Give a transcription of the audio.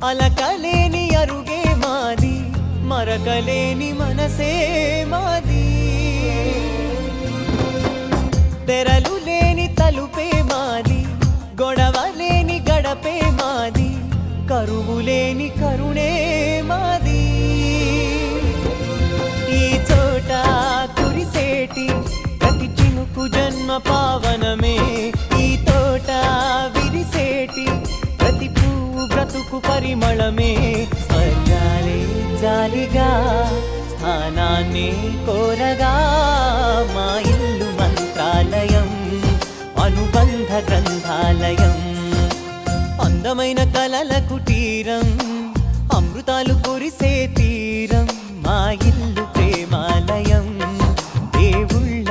అలకలేని అరుగే మాది, మరకలేని మనసే మాది. తెరలు లేని తలుపే మాది, గొడవ లేని గడపే మాది, కరువు లేని కరుణే మాది. ఈ చోట కురిసేటి ప్రతి చినుకు జన్మ పావనమే, ఈ తోట విరిసేటి ప్రతి పువ్వు బ్రతుకు పరిమళమే. స్వర్గాలే జాలిగా స్థానాన్ని కోరగా, మా ఇల్లు మంత్రాలయం, అనుబంధ గ్రంథాలయం. అందమైన కలల కుటీరం, అమృతాలు కురిసే